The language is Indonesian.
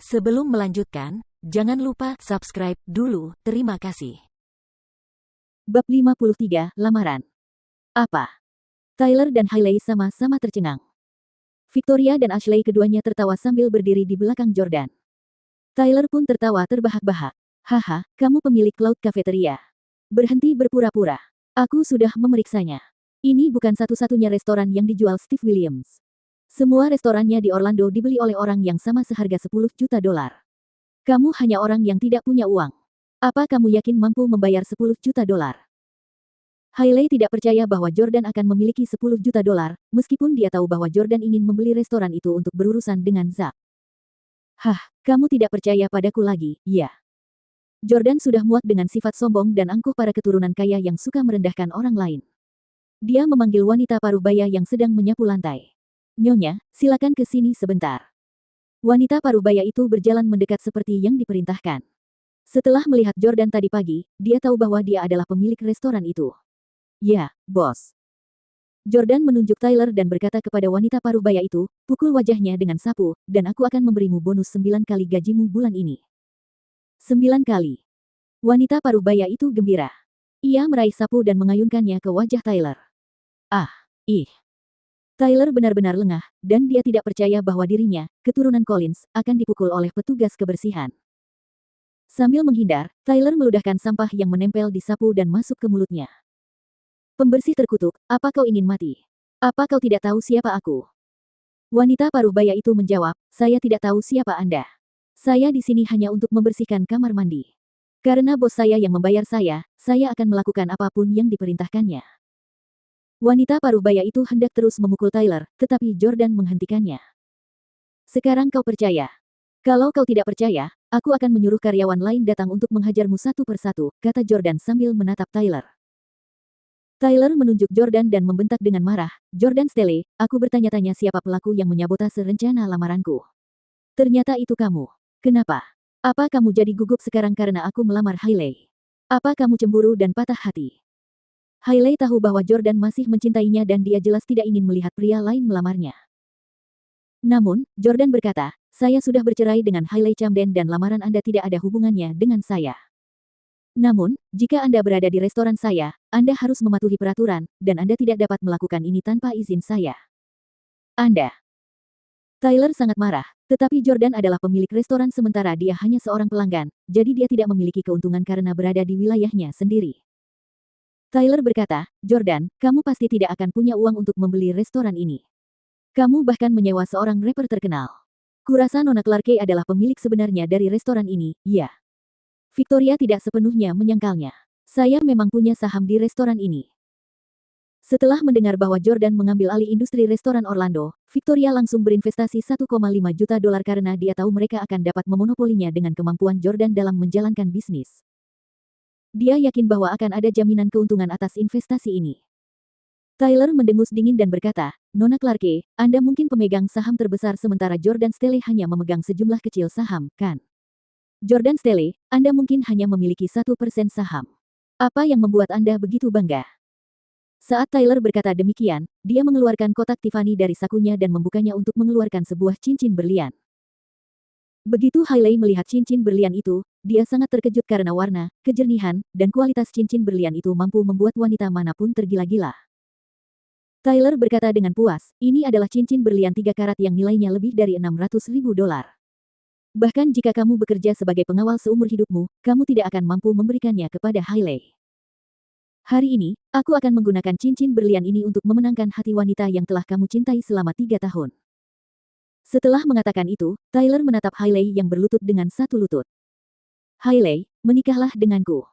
Sebelum melanjutkan, jangan lupa subscribe dulu. Terima kasih. Bab 53, Lamaran. Apa? Tyler dan Hailey sama-sama tercengang. Victoria dan Ashley keduanya tertawa sambil berdiri di belakang Jordan. Tyler pun tertawa terbahak-bahak. Haha, kamu pemilik Cloud Cafeteria. Berhenti berpura-pura. Aku sudah memeriksanya. Ini bukan satu-satunya restoran yang dijual Steve Williams. Semua restorannya di Orlando dibeli oleh orang yang sama seharga $10 juta. Kamu hanya orang yang tidak punya uang. Apa kamu yakin mampu membayar $10 juta? Hailey tidak percaya bahwa Jordan akan memiliki $10 juta, meskipun dia tahu bahwa Jordan ingin membeli restoran itu untuk berurusan dengan Zack. Hah, kamu tidak percaya padaku lagi, ya? Jordan sudah muak dengan sifat sombong dan angkuh para keturunan kaya yang suka merendahkan orang lain. Dia memanggil wanita paruh baya yang sedang menyapu lantai. Nyonya, silakan ke sini sebentar. Wanita paruh baya itu berjalan mendekat seperti yang diperintahkan. Setelah melihat Jordan tadi pagi, dia tahu bahwa dia adalah pemilik restoran itu. Ya, bos. Jordan menunjuk Tyler dan berkata kepada wanita paruh baya itu, pukul wajahnya dengan sapu, dan aku akan memberimu bonus 9 kali gajimu bulan ini. 9 kali. Wanita paruh baya itu gembira. Ia meraih sapu dan mengayunkannya ke wajah Tyler. Ih. Tyler benar-benar lengah, dan dia tidak percaya bahwa dirinya, keturunan Collins, akan dipukul oleh petugas kebersihan. Sambil menghindar, Tyler meludahkan sampah yang menempel di sapu dan masuk ke mulutnya. Pembersih terkutuk, apa kau ingin mati? Apa kau tidak tahu siapa aku? Wanita paruh baya itu menjawab, saya tidak tahu siapa Anda. Saya di sini hanya untuk membersihkan kamar mandi. Karena bos saya yang membayar saya akan melakukan apapun yang diperintahkannya. Wanita paruh baya itu hendak terus memukul Tyler, tetapi Jordan menghentikannya. Sekarang kau percaya? Kalau kau tidak percaya, aku akan menyuruh karyawan lain datang untuk menghajarmu satu persatu, kata Jordan sambil menatap Tyler. Tyler menunjuk Jordan dan membentak dengan marah, Jordan Stele, aku bertanya-tanya siapa pelaku yang menyabotase rencana lamaranku. Ternyata itu kamu. Kenapa? Apa kamu jadi gugup sekarang karena aku melamar Hailey? Apa kamu cemburu dan patah hati? Hailey tahu bahwa Jordan masih mencintainya dan dia jelas tidak ingin melihat pria lain melamarnya. Namun, Jordan berkata, saya sudah bercerai dengan Hailey Camden dan lamaran Anda tidak ada hubungannya dengan saya. Namun, jika Anda berada di restoran saya, Anda harus mematuhi peraturan, dan Anda tidak dapat melakukan ini tanpa izin saya. Anda. Tyler sangat marah, tetapi Jordan adalah pemilik restoran sementara dia hanya seorang pelanggan, jadi dia tidak memiliki keuntungan karena berada di wilayahnya sendiri. Tyler berkata, Jordan, kamu pasti tidak akan punya uang untuk membeli restoran ini. Kamu bahkan menyewa seorang rapper terkenal. Kurasa Nona Clarke adalah pemilik sebenarnya dari restoran ini, ya. Victoria tidak sepenuhnya menyangkalnya. Saya memang punya saham di restoran ini. Setelah mendengar bahwa Jordan mengambil alih industri restoran Orlando, Victoria langsung berinvestasi $1,5 juta karena dia tahu mereka akan dapat memonopolinya dengan kemampuan Jordan dalam menjalankan bisnis. Dia yakin bahwa akan ada jaminan keuntungan atas investasi ini. Tyler mendengus dingin dan berkata, Nona Clarke, Anda mungkin pemegang saham terbesar sementara Jordan Stele hanya memegang sejumlah kecil saham, kan? Jordan Stele, Anda mungkin hanya memiliki 1% saham. Apa yang membuat Anda begitu bangga? Saat Tyler berkata demikian, dia mengeluarkan kotak Tiffany dari sakunya dan membukanya untuk mengeluarkan sebuah cincin berlian. Begitu Hailey melihat cincin berlian itu, dia sangat terkejut karena warna, kejernihan, dan kualitas cincin berlian itu mampu membuat wanita manapun tergila-gila. Tyler berkata dengan puas, ini adalah cincin berlian 3 karat yang nilainya lebih dari $600.000. Bahkan jika kamu bekerja sebagai pengawal seumur hidupmu, kamu tidak akan mampu memberikannya kepada Hailey. Hari ini, aku akan menggunakan cincin berlian ini untuk memenangkan hati wanita yang telah kamu cintai selama 3 tahun. Setelah mengatakan itu, Tyler menatap Hailey yang berlutut dengan satu lutut. Hailey, menikahlah denganku.